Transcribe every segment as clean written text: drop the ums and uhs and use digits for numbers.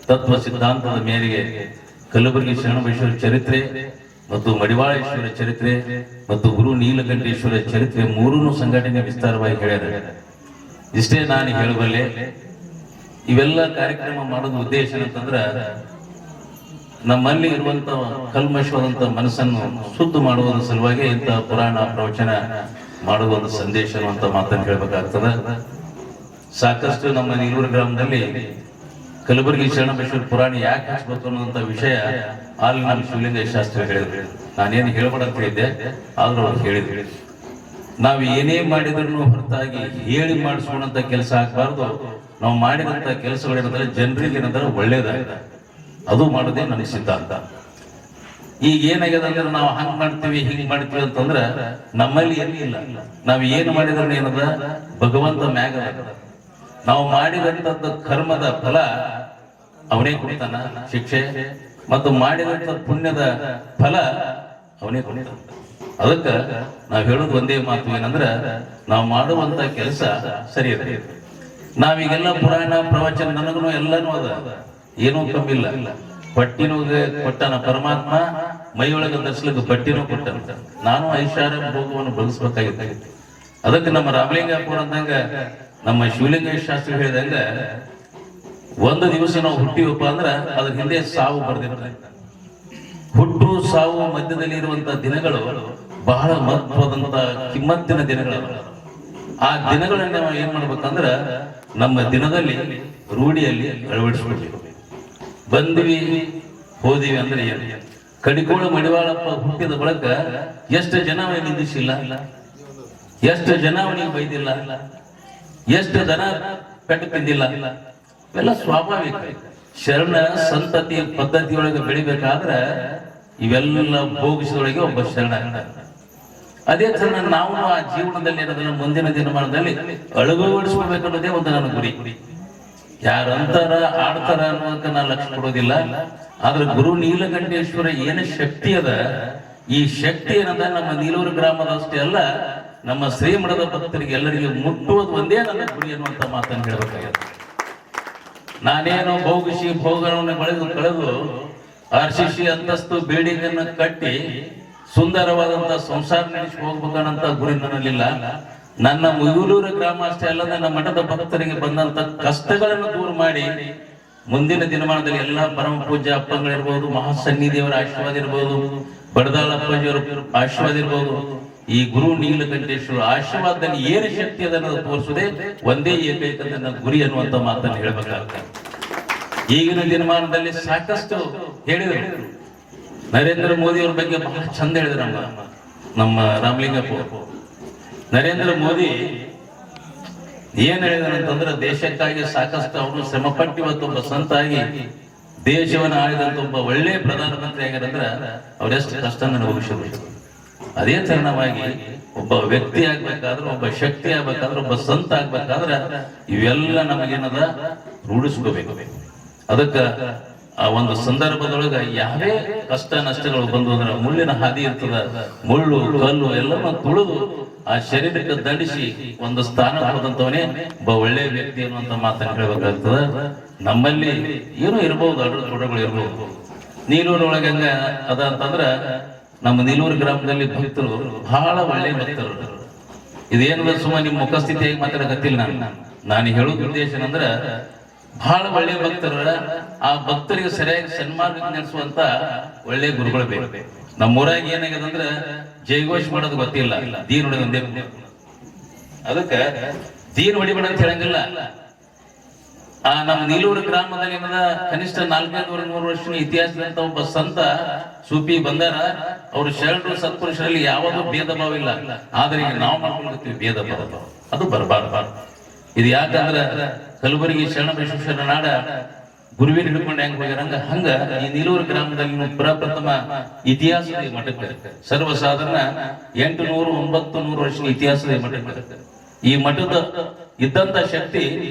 ತತ್ವ ಸಿದ್ಧಾಂತದ ಮೇರೆಗೆ ಕಲಬುರಗಿ ಶರಣಬಸವೇಶ್ವರ ಚರಿತ್ರೆ ಮತ್ತು ಮಡಿವಾಳೇಶ್ವರ ಚರಿತ್ರೆ ಮತ್ತು ಗುರು ನೀಲಕಂಠೇಶ್ವರ ಚರಿತ್ರೆ ಮೂರನ್ನು ಸಂಘಟನೆ ವಿಸ್ತಾರವಾಗಿ ಹೇಳ್ಯಾರ. ಇಷ್ಟೇ ನಾನು ಹೇಳಬಲ್ಲೆ. ಇವೆಲ್ಲ ಕಾರ್ಯಕ್ರಮ ಮಾಡೋದು ಉದ್ದೇಶ ಅಂತಂದ್ರ ನಮ್ಮಲ್ಲಿ ಇರುವಂತ ಕಲ್ಮಶವಾದಂತ ಮನಸ್ಸನ್ನು ಶುದ್ಧ ಮಾಡುವುದರ ಸಲುವಾಗಿ ಇಂತಹ ಪುರಾಣ ಪ್ರವಚನ ಮಾಡುವ ಒಂದು ಸಂದೇಶ ಅಂತ ಮಾತನ್ನು ಹೇಳ್ಬೇಕಾಗ್ತದ. ಸಾಕಷ್ಟು ನಮ್ಮ ನೀಲೂರು ಗ್ರಾಮದಲ್ಲಿ ಕಲಬುರಗಿ ಶರಣಬಸವೇಶ್ವರ ಪುರಾಣ ಯಾಕೆ ಹಚ್ಚಬೇಕು ಅನ್ನುವಂತ ವಿಷಯ ಅಲ್ಲಿ ನಮ್ಮ ಶಿವಲಿಂಗ ಶಾಸ್ತ್ರಿ ಹೇಳಿದ್ರು. ನಾನೇನು ಹೇಳ್ಬೇಡ ಅಂತ ಹೇಳಿದ್ದೆ, ಆದ್ರೂ ಅವ್ರು ಹೇಳಿದ್ರು ನಾವು ಏನೇ ಮಾಡಿದ್ರು ಹೊರತಾಗಿ ಹೇಳಿ ಮಾಡಿಸ್ಕೊಂಡಂತ ಕೆಲಸ ಆಗ್ಬಾರ್ದು. ನಾವು ಮಾಡಿದಂತ ಕೆಲಸಗಳೇನಂದ್ರೆ ಜನರಿಗೆ ಏನಂದ್ರೆ ಒಳ್ಳೇದಾಗಿದೆ, ಅದು ಮಾಡೋದೇ ನನಗೆ ಸಿದ್ಧಾಂತ. ಈಗ ಏನಾಗ್ಯದ ಅಂದ್ರೆ ನಾವು ಹಂಗ್ ಮಾಡ್ತೀವಿ ಹಿಂಗ್ ಮಾಡ್ತೀವಿ ಅಂತಂದ್ರ ನಮ್ಮಲ್ಲಿ ಏನಿಲ್ಲ. ನಾವ್ ಏನು ಮಾಡಿದ್ರು ಏನದ ಭಗವಂತ ಮ್ಯಾಗ ನಾವು ಮಾಡಿದಂತ ಕರ್ಮದ ಫಲ ಅವನೇ ಕೊಡ್ತಾನ, ಶಿಕ್ಷೆ, ಮತ್ತು ಮಾಡಿದಂತ ಪುಣ್ಯದ ಫಲ ಅವನೇ ಕೊಡ್ತಾನ. ಅದಕ್ಕ ನಾವ್ ಹೇಳೋದು ಒಂದೇ ಮಾತು ಏನಂದ್ರ ನಾವು ಮಾಡುವಂತ ಕೆಲಸ ಸರಿ ಇದೆ. ನಾವೀಗೆಲ್ಲ ಪುರಾಣ ಪ್ರವಚನ ನನಗೂ ಎಲ್ಲಾನು ಅದ, ಏನೂ ಕಮ್ಮಿಲ್ಲ. ಪಟ್ಟಿನೂ ಕೊಟ್ಟನ ಪರಮಾತ್ಮ, ಮೈಯೊಳಗೆ ಧರಿಸ್ಲಿಕ್ಕೆ ಬಟ್ಟಿನೂ ಕೊಟ್ಟನ. ನಾನು ಐಷಾರಾಮ ಭೋಗವನ್ನು ಬಳಸ್ಬೇಕಾಗಿತ್ತು. ಅದಕ್ಕೆ ನಮ್ಮ ರಾಮಲಿಂಗಾಪುರ ಅಂದಂಗ ನಮ್ಮ ಶಿವಲಿಂಗ ಶಾಸ್ತ್ರಿ ಹೇಳಿದಂಗ ಒಂದು ದಿವಸ ನಾವು ಹುಟ್ಟಿವಪ್ಪ ಅಂದ್ರ ಅದ್ರ ಹಿಂದೆ ಸಾವು ಬರ್ದಿರ್ತದೆ. ಹುಟ್ಟು ಸಾವು ಮಧ್ಯದಲ್ಲಿ ಇರುವಂತ ದಿನಗಳು ಬಹಳ ಮಹತ್ವದಂತ ಕಿಮ್ಮತ್ತಿನ ದಿನಗಳು. ಆ ದಿನಗಳನ್ನ ನಾವು ಏನ್ ಮಾಡ್ಬೇಕಂದ್ರ ನಮ್ಮ ದಿನದಲ್ಲಿ ರೂಢಿಯಲ್ಲಿ ಅಳವಡಿಸ್ಬೇಕು. ಬಂದ್ವಿ ಹೋದಿವಿ ಅಂದ್ರೆ ಏನು? ಕಡಿಕೋಳ ಮಡಿವಾಳಪ್ಪ ಹುಟ್ಟಿದ ಬಳಿಕ ಎಷ್ಟು ಜನ ಅವನಿಗೆ ನಿಂದಿಸಿಲ್ಲ, ಎಷ್ಟು ಜನ ಅವನಿಗೆ ಬೈದಿಲ್ಲ, ಎಷ್ಟು ಜನ ಪೆಟ್ಟು ತಿಂದಿಲ್ಲ. ಇವೆಲ್ಲ ಸ್ವಾಭಾವಿಕ. ಶರಣ ಸಂತತಿ ಪದ್ಧತಿಯೊಳಗೆ ಬೆಳಿಬೇಕಾದ್ರೆ ಇವೆಲ್ಲ ಭೋಗಿಸದೊಳಗೆ ಒಬ್ಬ ಶರಣ. ಅದೇ ತರ ನಾವು ಆ ಜೀವನದಲ್ಲಿ ಇರೋದನ್ನ ಮುಂದಿನ ದಿನಮಾನದಲ್ಲಿ ಅಳವಡಿಸ್ಕೊಳ್ಬೇಕನ್ನೋದೇ ಒಂದು ನನ್ನ ಗುರಿ. ಯಾರು ಅಂತಾರ ಆಡ್ತಾರ ಅನ್ನೋದಕ್ಕೆ ನಾನು ಲಕ್ಷ್ಯ ಕೊಡೋದಿಲ್ಲ. ಆದ್ರೆ ಗುರು ನೀಲಕಂಠೇಶ್ವರ ಏನು ಶಕ್ತಿ ಅದ, ಈ ಶಕ್ತಿ ಏನದ ನಮ್ಮ ನೀಲೂರು ಗ್ರಾಮದ ಅಷ್ಟೇ ಅಲ್ಲ, ನಮ್ಮ ಶ್ರೀಮಠದ ಭಕ್ತರಿಗೆ ಎಲ್ಲರಿಗೆ ಮುಟ್ಟುವುದು ಒಂದೇ ನನ್ನ ಗುರಿ ಅನ್ನುವಂತ ಮಾತನ್ನು ಹೇಳಬೇಕಾಗುತ್ತೆ. ನಾನೇನು ಭೋಗಿಸಿ ಭೋಗವನ್ನು ಕಳೆದು ಆರ್ಸಿಸಿ ಅಂತಸ್ತು ಬಿಲ್ಡಿಂಗ್ ಅನ್ನು ಕಟ್ಟಿ ಸುಂದರವಾದಂತ ಸಂಸಾರ ನಡೆಸಿ ಹೋಗ್ಬೇಕನ್ನಂತ ಗುರಿ ನನ್ನಲ್ಲಿಲ್ಲ. ನನ್ನ ಮುಯೂಲೂರು ಗ್ರಾಮ ಅಷ್ಟೇ ಅಲ್ಲದೆ ನಮ್ಮ ಮಠದ ಭಕ್ತರಿಗೆ ಬಂದಂತ ಕಷ್ಟಗಳನ್ನು ದೂರ ಮಾಡಿ ಮುಂದಿನ ದಿನಮಾನದಲ್ಲಿ ಎಲ್ಲಾ ಪರಮ ಪೂಜ್ಯ ಅಪ್ಪಗಳಿರ್ಬೋದು, ಮಹಾಸನ್ನಿಧಿಯವರ ಆಶೀರ್ವಾದ ಇರ್ಬೋದು, ಬಡದಾಳ ಅಪ್ಪಾಜಿಯವರ ಆಶೀರ್ವಾದ ಇರ್ಬೋದು, ಈ ಗುರು ನೀಲಕಂಠೇಶ್ವರ ಆಶೀರ್ವಾದದಲ್ಲಿ ಏನು ಶಕ್ತಿ ಅದನ್ನು ತೋರಿಸುವುದೇ ಒಂದೇ ಏಕೈಕ ನನ್ನ ಗುರಿ ಅನ್ನುವಂತ ಮಾತನ್ನು ಹೇಳ್ಬೇಕಾಗ್ತದೆ. ಈಗಿನ ದಿನಮಾನದಲ್ಲಿ ಸಾಕಷ್ಟು ಹೇಳಿದರು. ನರೇಂದ್ರ ಮೋದಿ ಅವ್ರ ಬಗ್ಗೆ ಬಹಳ ಚಂದ ಹೇಳಿದ್ರು ನಮ್ಮ ರಾಮಲಿಂಗಪ್ಪ. ನರೇಂದ್ರ ಮೋದಿ ಏನ್ ಹೇಳಿದಾರಂತಂದ್ರೆ ದೇಶಕ್ಕಾಗಿ ಸಾಕಷ್ಟು ಅವರು ಶ್ರಮಪಟ್ಟು ಇವತ್ತು ಒಬ್ಬ ಸಂತಾಗಿ ದೇಶವನ್ನು ಆಳಿದಂತ ಒಬ್ಬ ಒಳ್ಳೆ ಪ್ರಧಾನಮಂತ್ರಿ ಆಗ್ಯಾರಂದ್ರ ಅವ್ರೆಷ್ಟು ಕಷ್ಟ ಅನುಭವಿಸಬೇಕು. ಅದೇ ತರಣವಾಗಿ ಒಬ್ಬ ವ್ಯಕ್ತಿ ಆಗ್ಬೇಕಾದ್ರೆ, ಒಬ್ಬ ಶಕ್ತಿ ಆಗ್ಬೇಕಾದ್ರೆ, ಒಬ್ಬ ಸಂತ ಆಗ್ಬೇಕಾದ್ರೆ ಇವೆಲ್ಲ ನಮಗೇನದ ರೂಢಿಸ್ಕೋಬೇಕು. ಅದಕ್ಕ ಆ ಒಂದು ಸಂದರ್ಭದೊಳಗ ಯಾವೇ ಕಷ್ಟ ನಷ್ಟಗಳು ಬಂದು ಅಂದ್ರೆ ಮುಳ್ಳಿನ ಹಾದಿ ಇರ್ತದ, ಮುಳ್ಳು ಕಲ್ಲು ಎಲ್ಲವನ್ನ ತುಳಿದು ಆ ಶರೀರಕ್ಕೆ ದಂಡಿಸಿ ಒಂದು ಸ್ಥಾನ ಕೊಡದಂತವನೇ ಒಬ್ಬ ಒಳ್ಳೆ ವ್ಯಕ್ತಿ ಅನ್ನುವಂತ ಮಾತನ್ನು ಹೇಳ್ಬೇಕಾಗ್ತದ. ನಮ್ಮಲ್ಲಿ ಏನೋ ಇರ್ಬಹುದು, ಅಡ್ಡಗಳು ಇರ್ಬಹುದು. ನೀಲೂರೊಳಗೆ ಹಂಗ ಅದ ಅಂತಂದ್ರ ನಮ್ಮ ನೀಲೂರು ಗ್ರಾಮದಲ್ಲಿ ಭಕ್ತರು ಬಹಳ ಒಳ್ಳೆ ಭಕ್ತರು. ಇದೇನು ಸುಮ್ಮನೆ ನಿಮ್ಮ ಮುಖಸ್ಥಿತಿಯಾಗಿ ಮಾತಾಡಕತ್ತಿಲ್ಲ. ನಾನು ಹೇಳೋದು ಉದ್ದೇಶ ಏನಂದ್ರ ಬಹಳ ಒಳ್ಳೆ ಭಕ್ತರ, ಆ ಭಕ್ತರಿಗೆ ಸರಿಯಾಗಿ ಸನ್ಮಾರ್ಗ ನಡೆಸುವಂತ ಒಳ್ಳೆ ಗುರುಗಳು ಬೇಕು. ನಮ್ಮೂರಾಗ ಏನಾಗ್ಯದಂದ್ರ ಜಯಘೋಷ ಮಾಡೋದು ಗೊತ್ತಿಲ್ಲ, ದೀನ್ ಹೊಡೆದ ಒಂದೇ. ಅದಕ್ಕ ದೀನ್ ಹೊಡಿಬೇಡ ಅಂತ ಹೇಳಂಗಿಲ್ಲ. ನಮ್ಮ ನೀಲೂರು ಗ್ರಾಮದಲ್ಲಿ ಏನದ ಕನಿಷ್ಠ 400-300 ವರ್ಷದ ಇತಿಹಾಸದಂತ ಒಬ್ಬ ಸಂತ ಸೂಫಿ ಬಂದಾರ. ಅವರು ಶರಣರು ಸತ್ಪುರುಷರಲ್ಲಿ ಯಾವುದೂ ಭೇದ ಭಾವ ಇಲ್ಲ. ಆದ್ರೆ ಈಗ ನಾವು ಮಾಡ್ಕೊಂಡಿರ್ತೀವಿ ಭೇದ ಭಾವ, ಅದು ಬರಬಾರ್ದು. ಇದು ಯಾಕಂದ್ರೆ ಕಲಬುರಗಿ ಶರಣ ಬಸವೇಶ್ವರ ನಾಡ ಗುರುವಿನ ಹಿಡ್ಕೊಂಡು ಹೆಂಗ್ ಹೋಗ್ಯಾರಂಗ ಹಂಗ ಈ ನೀಲೂರು ಗ್ರಾಮದಲ್ಲಿ ಪ್ರಪ್ರಥಮ ಇತಿಹಾಸದ ಮಠಕ್ಕೆ ಸರ್ವಸಾಧಾರಣ 800-900 ವರ್ಷದ ಇತಿಹಾಸದ ಮಠಕ್ಕೆ. ಈ ಮಠದ ಇದ್ದಂತ ಶಕ್ತಿ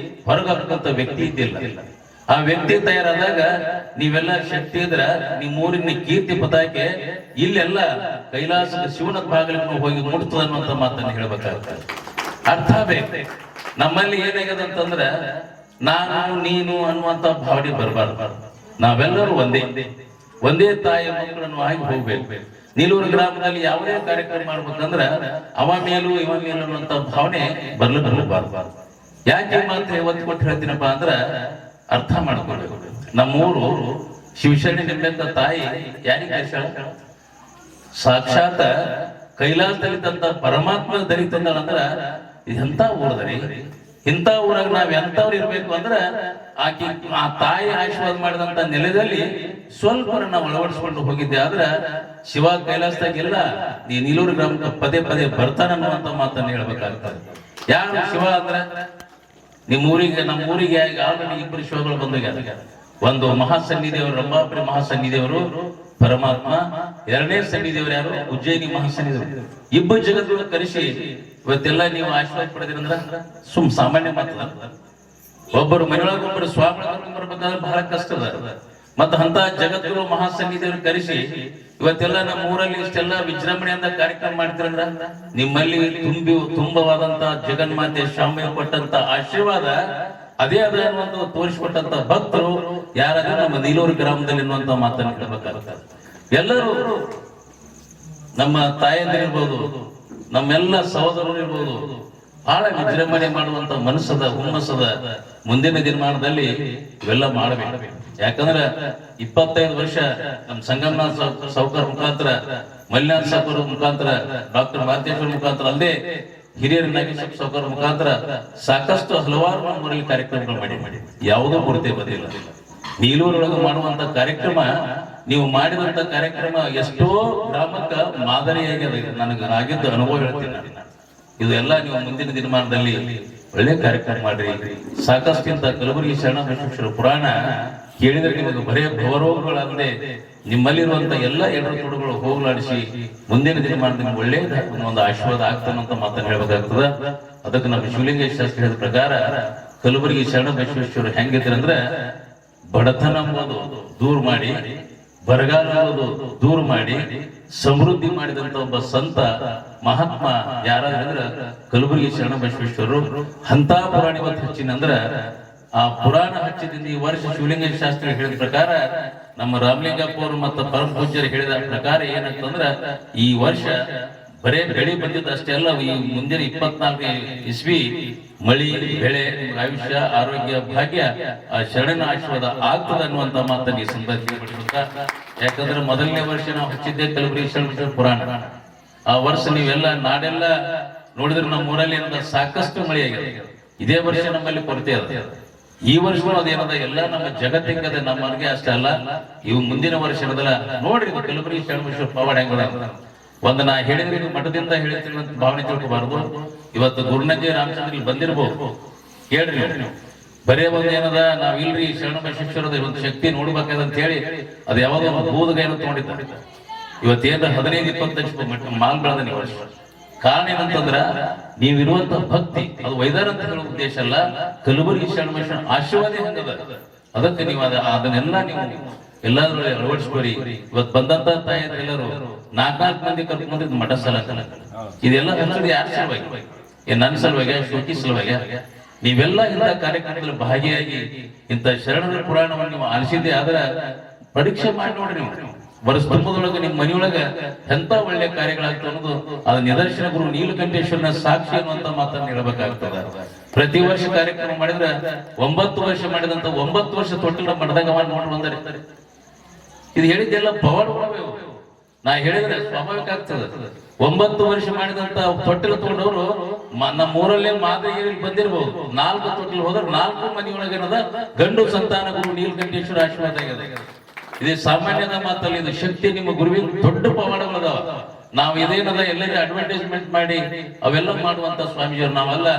ಹೊರಗಾಕಂತ ವ್ಯಕ್ತಿ ಇದ್ದಿಲ್ಲ. ಆ ವ್ಯಕ್ತಿ ತಯಾರಾದಾಗ ನೀವೆಲ್ಲ ಶಕ್ತಿ ಇದ್ರ ನಿಮ್ಮೂರಿನ ಕೀರ್ತಿ ಪತಾಕೆ ಇಲ್ಲೆಲ್ಲ ಕೈಲಾಸದ ಶಿವನ ಬಾಗಿಲಿಗೆ ಹೋಗಿ ಮುಟ್ತದ ಅನ್ನುವಂತ ಮಾತನ್ನು ಹೇಳ್ಬೇಕಾಗ್ತದೆ. ಅರ್ಥ ಬೇಕು. ನಮ್ಮಲ್ಲಿ ಏನಾಗ್ಯದ ಅಂತಂದ್ರ ನಾನು ನೀನು ಅನ್ನುವಂತ ಭಾವನೆ ಬರಬಾರ್ದು. ನಾವೆಲ್ಲರೂ ಒಂದೇ ತಾಯಿಯ ಮಕ್ಕಳನ್ನು ಆಗಿ ಹೋಗ್ಬೇಕು. ನೀಲೂರು ಗ್ರಾಮದಲ್ಲಿ ಯಾವುದೇ ಕಾರ್ಯಕ್ರಮ ಮಾಡ್ಬೇಕಂದ್ರ ಅವ ಮೇಲೂ ಇವ ಮೇಲೂ ಅನ್ನುವಂತ ಭಾವನೆ ಬರಬಾರ್ದು. ಯಾಕೆ ಮಾತ್ರ ಒತ್ತು ಕೊಟ್ಟು ಹೇಳ್ತೀನಪ್ಪ ಅಂದ್ರ ಅರ್ಥ ಮಾಡ್ಕೊಳ್ಬೇಕು. ನಮ್ಮೂರು ಶಿವಶರಣಿ ನಿಂಬೆಂತ ತಾಯಿ ಯಾರಿಗೆ ಕಳಿಸಾಳ? ಸಾಕ್ಷಾತ್ ಕೈಲಾಸದಲ್ಲಿದ್ದಂತ ಪರಮಾತ್ಮ ದರಿತಂದಳಂದ್ರ ಎಂತ ಊರದರಿ. ಇಂಥ ಊರಾಗ ನಾವ್ ಎಂತವ್ರು ಇರ್ಬೇಕು ಅಂದ್ರ ಆಕಿ ಆ ತಾಯಿ ಆಶೀರ್ವಾದ ಮಾಡಿದಂತ ನೆಲೆದಲ್ಲಿ ಸ್ವಲ್ಪ ನಾವು ಅಳವಡಿಸ್ಕೊಂಡು ಹೋಗಿದ್ದೆ. ಆದ್ರ ಶಿವ ಕೈಲಾಸದಾಗಿಲ್ಲ, ನೀ ನೀಲೂರು ಗ್ರಾಮಕ್ಕೆ ಪದೇ ಪದೇ ಬರ್ತಾನ ಅನ್ನುವಂತ ಮಾತನ್ನ ಹೇಳ್ಬೇಕಾಗ್ತದೆ. ಯಾರು ಶಿವ ಅಂದ್ರ ನಿಮ್ಮೂರಿಗೆ ನಮ್ಮೂರಿಗೆ ಆಲ್ರೆಡಿ 2 ಶಿವಗಳು ಬಂದಾಗ, ಒಂದು ಮಹಾಸನ್ನಿದೇವರು ರಂಭಾಪುರಿ ಮಹಾಸನ್ನಿದೇವರು ಪರಮಾತ್ಮ, 2ನೇ ಸನ್ನಿದೇವರು ಯಾರು? ಉಜ್ಜಯಿನಿ ಮಹಾಸನ್ನಿದೇವರು. ಇಬ್ಬರು ಜಗತ್ತುಗಳು ಕರೆಸಿ ಇವತ್ತೆಲ್ಲ ನೀವು ಆಶೀರ್ವಾದ ಪಡೆದಿರಂದ್ರ ಸಾಮಾನ್ಯ ಮಾತಲ್ಲ. ಒಬ್ಬರು ಮನೆಯೊಳಗೆ ಒಬ್ಬರು ಸ್ವಾಮಿ ಬರ್ಬೇಕಾದ್ರೆ ಬಹಳ ಕಷ್ಟದ. ಮತ್ತ ಅಂತ ಜಗದ್ಗುರು ಮಹಾಸನ್ನಿದೇವರು ಕರೆಸಿ ಇವತ್ತೆಲ್ಲ ನಮ್ಮ ಊರಲ್ಲಿ ಇಷ್ಟೆಲ್ಲ ವಿಜೃಂಭಣೆಯಿಂದ ಕಾರ್ಯಕ್ರಮ ಮಾಡ್ತಿರಂದ್ರ ನಿಮ್ಮಲ್ಲಿ ತುಂಬವಾದಂತ ಜಗನ್ಮಾತೆ ಶಾಮೆ ಕೊಟ್ಟಂತ ಆಶೀರ್ವಾದ ಅದೇ ಅದ ಅನ್ನುವಂತ ತೋರಿಸಿಕೊಟ್ಟಂತ ಭಕ್ತರು ಯಾರಾದ್ರೂ ನಮ್ಮ ನೀಲೂರು ಗ್ರಾಮದಲ್ಲಿ ಅನ್ನುವಂತ ಮಾತನ್ನು ಕೇಳಬೇಕಾಗ್ತದೆ. ಎಲ್ಲರೂ ನಮ್ಮ ತಾಯಂದಿರ್ಬೋದು, ನಮ್ಮೆಲ್ಲ ಸಹೋದರರು ಇರ್ಬೋದು, ಬಹಳ ವಿಜೃಂಭಣೆ ಮಾಡುವಂತ ಮನಸ್ಸದ ಹುಮ್ಮಸ್ಸದ ಮುಂದಿನ ದಿನಮಾನದಲ್ಲಿ ಇವೆಲ್ಲ ಮಾಡಬೇಕು. ಯಾಕಂದ್ರೆ 25 ವರ್ಷ ನಮ್ಮ ಸಂಗಮನಾಥ ಸಾವ್ಕಾರ ಮುಖಾಂತರ, ಮಲ್ಲಿನಾಥ ಸಾವ್ಕಾರ ಮುಖಾಂತರ, ಡಾಕ್ಟರ್ ಮಾತೇಶ್ವರ ಮುಖಾಂತರ, ಅಲ್ಲದೆ ಹಿರಿಯರ ನಾಗೇಶ್ವರ ಸಾವ್ಕಾರ ಮುಖಾಂತರ ಸಾಕಷ್ಟು ಹಲವಾರು ನಮ್ಮೂರಲ್ಲಿ ಕಾರ್ಯಕ್ರಮಗಳು ಮಾಡಿ ಯಾವುದೋ ಕೊರತೆ ಬಂದಿಲ್ಲ. ನೀಲೂರೊಳಗೆ ಮಾಡುವಂತ ಕಾರ್ಯಕ್ರಮ, ನೀವು ಮಾಡಿದಂತ ಕಾರ್ಯಕ್ರಮ ಎಷ್ಟೋ ಗ್ರಾಮಕ್ಕ ಮಾದರಿಯಾಗಿದೆ. ನನಗೆ ಆಗಿದ್ದ ಅನುಭವ ಹೇಳ್ತೀನಿ ನಾನು. ಇದು ಎಲ್ಲ ನೀವು ಮುಂದಿನ ದಿನಮಾನದಲ್ಲಿ ಒಳ್ಳೆ ಕಾರ್ಯಕ್ರಮ ಮಾಡ್ರಿ. ಸಾಕಷ್ಟಿಂತ ಕಲಬುರಗಿ ಶರಣ ಬಸವೇಶ್ವರ ಪುರಾಣ ಕೇಳಿದ್ರೆ ನಿಮಗೆ ಬರೇ ಭವರೋಗಗಳಲ್ಲದೆ ನಿಮ್ಮಲ್ಲಿರುವಂತ ಎಲ್ಲ ಎಡರುತೊಡಗಳು ಹೋಗಲಾಡಿಸಿ ಮುಂದಿನ ದಿನಮಾನದಲ್ಲಿ ಒಳ್ಳೆಯ ಒಂದು ಆಶೀರ್ವಾದ ಆಗ್ತಾನಂತ ಮಾತನ್ನು ಹೇಳ್ಬೇಕಾಗ್ತದ. ಅದಕ್ಕೆ ನಮ್ಮ ಶಿವಲಿಂಗೇಶ ಶಾಸ್ತ್ರಿ ಹೇಳಿದ ಪ್ರಕಾರ ಕಲಬುರಗಿ ಶರಣ ಬಸವೇಶ್ವರ ಹೆಂಗಿದ್ರಂದ್ರ ಬಡತನ ಎಂಬುದು ದೂರ ಮಾಡಿ, ಬರಗಾಲ ಎಂಬುದು ದೂರ ಮಾಡಿ, ಸಮೃದ್ಧಿ ಮಾಡಿದಂತ ಒಬ್ಬ ಸಂತ ಮಹಾತ್ಮ ಯಾರಾದ್ರಂದ್ರ ಕಲಬುರಗಿ ಶರಣ ಬಸವೇಶ್ವರರು. ಅಂತ ಪುರಾಣ ಇವತ್ತು ಹಚ್ಚಿನಂದ್ರ ಆ ಪುರಾಣ ಹಚ್ಚಿದಿಂದ ಈ ವರ್ಷ ಶಿವಲಿಂಗೇಶ ಶಾಸ್ತ್ರಿ ಹೇಳಿದ ಪ್ರಕಾರ, ನಮ್ಮ ರಾಮಲಿಂಗಪ್ಪವರು ಮತ್ತು ಪರಮ ಪೂಜ್ಯರು ಹೇಳಿದ ಪ್ರಕಾರ ಏನಂತಂದ್ರ ಈ ವರ್ಷ ಬರೇ ಬೆಳೆ ಬಂದಿದ್ದು ಅಷ್ಟೇ ಅಲ್ಲ, ಈ ಮುಂದಿನ 24 ಇಸ್ವಿ ಮಳಿ ಬೆಳೆ ಆಯುಷ್ಯ ಆರೋಗ್ಯ ಭಾಗ್ಯ ಆ ಶರಣನ ಆಶೀರ್ವಾದ ಆಗ್ತದ ಅನ್ನುವಂತ ಮಾತನ್ನು ಈ ಸಂದರ್ಭ. ಯಾಕಂದ್ರೆ ಮೊದಲನೇ ವರ್ಷ ನಾವು ಹಚ್ಚಿದ್ದೆ ಕಲಬುರಗಿ ಶರಣ ಪುರಾಣ. ಆ ವರ್ಷ ನೀವೆಲ್ಲ ನಾಡೆಲ್ಲ ನೋಡಿದ್ರೆ ನಮ್ಮ ಊರಲ್ಲಿ ಏನದ ಸಾಕಷ್ಟು ಮಳೆ ಆಗಿದೆ. ಇದೇ ವರ್ಷ ನಮ್ಮಲ್ಲಿ ಕೊರತೆ ಅದ. ಈ ವರ್ಷ ಅದೇನದ ಎಲ್ಲ ನಮ್ಮ ಜಗತ್ತಿಗದ ನಮ್ಮರ್ಗೆ ಅಷ್ಟೇ ಅಲ್ಲ, ಇವು ಮುಂದಿನ ವರ್ಷ ಇರೋದಲ್ಲ. ನೋಡ್ರಿ ಕಲಬುರಗಿ ಶರಣ ಪವಾಡ ಹೆಂಗದ. ಒಂದು ನಾ ಹೇಳಿದ್ರೆ ಮಠದಿಂದ ಹೇಳ್ತೀನಿ ಅಂತ ಭಾವನೆ ತಿಳ್ಕೋಬಾರ್ದು. ಇವತ್ತು ಗುರುನಂಜೆ ರಾಮಚಂದ್ರ ಬಂದಿರ್ಬೋದು, ಕೇಳ್ರಿ ನೀವು. ಬರೇ ಒಂದು ಏನದ ನಾವ್ ಇಲ್ರಿ ಶರಣ ಬಸವೇಶ್ವರದ ಒಂದು ಶಕ್ತಿ ನೋಡ್ಬೇಕಂತ ಹೇಳಿ ಅದು ಯಾವ್ದೋ ಒಂದು ಬೂದಗೈನ ತಗೊಂಡಿದ್ದಾರೆ. ಇವತ್ತೇನ 15-20 ಮಾಲ್ ಬೆಳೆದ ನೀವು. ಕಾರಣ ಏನಂತಂದ್ರ ನೀವಿರುವಂತ ಭಕ್ತಿ ಅದು ವೈದಾರ ಅಂತ ಹೇಳೋ ಉದ್ದೇಶ ಅಲ್ಲ, ಕಲಬುರಗಿ ಶರಣ ಬಸವೇಶ್ವರ ಆಶೀರ್ವಾದ ಹಂಗದ. ಅದಕ್ಕೆ ನೀವು ಅದನ್ನೆಲ್ಲ ನೀವು ಎಲ್ಲಾದ್ರೂ ಅಳವಡಿಸ್ಕೊರಿ. ಇವತ್ತು ಬಂದಂತ ತಾಯಿಯರೆಲ್ಲರೂ 4 ಮಂದಿ ಕರ್ಕೊಂಡ್ ಮಠ ಸಲ ಇದೆಲ್ಲ ಯಾರ ಸಲುವಾಗಿ? ನನ್ನ ಸಲುವಾಗಿ, ಶೋಕಿ ಸಲುವಾಗಿ? ನೀವೆಲ್ಲ ಇಂಥ ಕಾರ್ಯಕ್ರಮದಲ್ಲಿ ಭಾಗಿಯಾಗಿ ಇಂಥ ಶರಣರ ಪುರಾಣವನ್ನು ನೀವು ಆಲಿಸಿದ್ದೆ ಆದ್ರೆ ಪರೀಕ್ಷೆ ಮಾಡಿ ನೋಡ್ರಿ. ನೀವು ವರ್ಷ ತುಂಬದೊಳಗೆ ನಿಮ್ಮ ಮನೆಯೊಳಗ ಎಂತ ಒಳ್ಳೆ ಕಾರ್ಯಗಳಾಗ್ತದೆ ಅನ್ನೋದು ಅದು ನಿದರ್ಶನ ಗುರು ನೀಲಕಂಠೇಶ್ವರನ ಸಾಕ್ಷಿ ಅನ್ನುವಂತ ಮಾತನ್ನು ಹೇಳಬೇಕಾಗ್ತದ. ಪ್ರತಿ ವರ್ಷ ಕಾರ್ಯಕ್ರಮ ಮಾಡಿದ್ರೆ 9 ವರ್ಷ ಮಾಡಿದಂತ 9 ವರ್ಷ ತೊಟ್ಟಿಲ ಮಠದಾಗ ನೋಡಿ ಬಂದರೆ ಇದು ಹೇಳಿದ್ದೆಲ್ಲ ಪವಾಡ. ನಾ ಹೇಳಿದ್ರೆ ಸ್ವಾಭಾವಿಕ ಆಗ್ತದೆ. 9 ವರ್ಷ ಮಾಡಿದಂತ ತೊಟ್ಟಿಲು ತಗೊಂಡವರು ನಮ್ಮ ಊರಲ್ಲೇ ಮಾದರಿಯಲ್ಲಿ ಬಂದಿರಬಹುದು. 4 ತೊಟ್ಟಿಲು ಹೋದ್ರೆ 4 ಮನೆಯೊಳಗೇನದ ಗಂಡು ಸಂತಾನ ಗುರು ನೀಲಕಂಠೇಶ್ವರ ಆಶೀರ್ವಾದ ಆಗಿದೆ. ಇದು ಸಾಮಾನ್ಯದ ಮಾತಲ್ಲ, ಇದು ಶಕ್ತಿ ನಿಮ್ಮ ಗುರುವಿನ ದೊಡ್ಡ ಪವಾಡಗಳದಾವ. ನಾವು ಇದೇನದ ಎಲ್ಲರಿಗೆ ಅಡ್ವರ್ಟೈಸ್ಮೆಂಟ್ ಮಾಡಿ ಅವೆಲ್ಲ ಮಾಡುವಂತ ಸ್ವಾಮೀಜಿಯವರು ನಾವಲ್ಲ.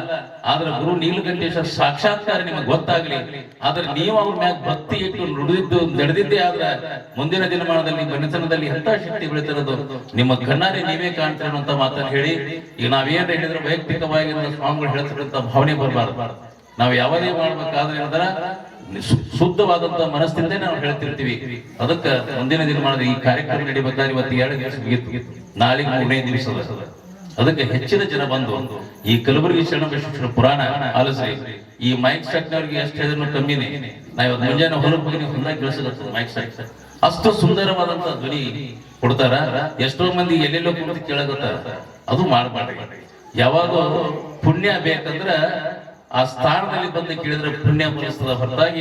ಆದ್ರೆ ಗುರು ನೀಲಕಂಠೇಶ್ವರ ಸಾಕ್ಷಾತ್ಕಾರ ನಿಮಗೆ ಗೊತ್ತಾಗ್ಲಿ. ಆದ್ರೆ ನೀವು ಅವ್ರ ಮ್ಯಾಗ ಭಕ್ತಿ ಇಟ್ಟು ನಡೆದಿದ್ದೇ ಆದ್ರೆ ಮುಂದಿನ ದಿನಮಾನದಲ್ಲಿ ಮನೆತನದಲ್ಲಿ ಎಂತ ಶಕ್ತಿ ಬೆಳಿತಿರೋದು ನಿಮ್ಮ ಕಣ್ಣಾರೆ ನೀವೇ ಕಾಣ್ತೀರ ಅಂತ ಮಾತನ್ನು ಹೇಳಿ, ಈಗ ನಾವೇನ್ ಹೇಳಿದ್ರೆ ವೈಯಕ್ತಿಕವಾಗಿ ಸ್ವಾಮಿಗಳು ಹೇಳ್ತಿರಂತ ಭಾವನೆ ಬರಬಾರ್ದು. ನಾವು ಯಾವುದೇ ಮಾಡ್ಬೇಕಾದ್ರೆ ಏನಂದ್ರ ಶುದ್ಧವಾದಂತ ಮನಸ್ಸಿಂದ ನಾವು ಹೇಳ್ತಿರ್ತೀವಿ. ಅದಕ್ಕೆ ಮುಂದಿನ ದಿನಮಾನದ ಈ ಕಾರ್ಯಕ್ರಮ ನಡಿಬೇಕಾದ್ರೆ ಇವತ್ತು 2 ದಿವಸ ಮುಗಿತು, ನಾಳೆಗೆ 3ನೇ ದಿವಸ. ಅದಕ್ಕೆ ಹೆಚ್ಚಿನ ಜನ ಬಂದು ಈ ಕಲಬುರಗಿ ಶರಣಬಸವೇಶ್ವರ ಪುರಾಣ ಆಲಿಸ್ರಿ. ಈ ಮೈಕ್ ಸೆಟ್ನವ್ರಿಗೆ ಎಷ್ಟು ಹೇಳಿದ್ರು ಕಮ್ಮಿನೇ. ನಾ ಇವತ್ತು ಮುಂಜಾನೆ ಹೊಲಕ್ಕೆ ಹೋಗಿ ಹೊಂದಾಗಿ ಕೇಳಿಸಕತ್ತದ ಮೈಕ್ ಸೆಟ್. ಅಷ್ಟು ಸುಂದರವಾದಂತ ಧ್ವನಿ ಕೊಡ್ತಾರ. ಎಷ್ಟೋ ಮಂದಿ ಎಲ್ಲೆಲ್ಲೋ ಕುಂತು ಕೇಳಕತ್ತಾರ. ಅದು ಮಾಡಬಾರ್ದು. ಯಾವಾಗ ಪುಣ್ಯ ಬೇಕಂದ್ರ ಆ ಸ್ಥಾನದಲ್ಲಿ ಬಂದು ಕೇಳಿದ್ರೆ ಪುಣ್ಯ ಬಲಿಸ್ತದ ಹೊರತಾಗಿ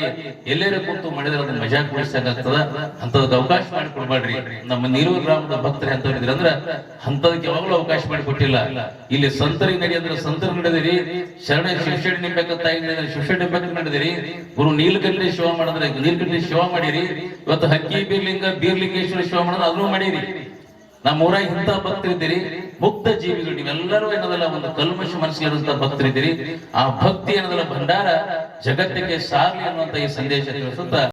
ಎಲ್ಲೇರೆ ಕೂತು ಮಾಡಿದ್ರೆ ಅದನ್ನ ಮಜಾ ಕುಡಿಸಾಗ್ತದ. ಅಂತದಕ್ಕೆ ಅವಕಾಶ ಮಾಡಿಕೊಡ್ಬೇಡ್ರಿ. ನಮ್ಮ ನೀಲೂರು ಗ್ರಾಮದ ಭಕ್ತರು ಎಂತವ್ರಿದ್ರಿ ಅಂದ್ರ ಅಂತದಕ್ಕೆ ಯಾವಾಗಲೂ ಅವಕಾಶ ಮಾಡಿಕೊಟ್ಟಿಲ್ಲ. ಇಲ್ಲಿ ಸಂತರಿಗೆ ನಡೆಯಂದ್ರೆ ಸಂತರು ನಡೆದಿರಿ, ಶರಣ ಶಿಕ್ಷಣ ನಿಂಬೆಕತ್ತಾಗಿ ನಡೆದ್ರೆ ಶಿಕ್ಷಣ ನಿಂಬೆಕ ನಡೆದಿರಿ, ಗುರು ನೀಲಕಂಠೇಶ್ವರ ಶಿವ ಮಾಡಿದ್ರೆ ನೀಲಕಂಠೇಶ್ವರ ಶಿವ ಮಾಡಿರಿ. ಇವತ್ತು ಹಕ್ಕಿ ಬೀರ್ಲಿಂಗೇಶ್ವರ ಶಿವ ಮಾಡಿದ್ರೆ ಅದನ್ನು ಮಾಡಿರಿ. ನಮ್ಮ ಊರಾಗ ಇಂಥ ಭಕ್ತರಿದ್ದೀರಿ, ಮುಕ್ತ ಜೀವಿಗಳು ನೀವೆಲ್ಲರೂ ಏನದಲ್ಲ ಒಂದು ಕಲ್ಮಶ ಮನಸ್ಸಿರುವಂತ ಭಕ್ತರಿದ್ದೀರಿ. ಆ ಭಕ್ತಿ ಏನದಲ್ಲ ಭಂಡಾರ ಜಗತ್ತಿಗೆ ಸಾರ್ಲಿ ಅನ್ನುವಂತ ಈ ಸಂದೇಶ ತಿಳಿಸುತ್ತಾ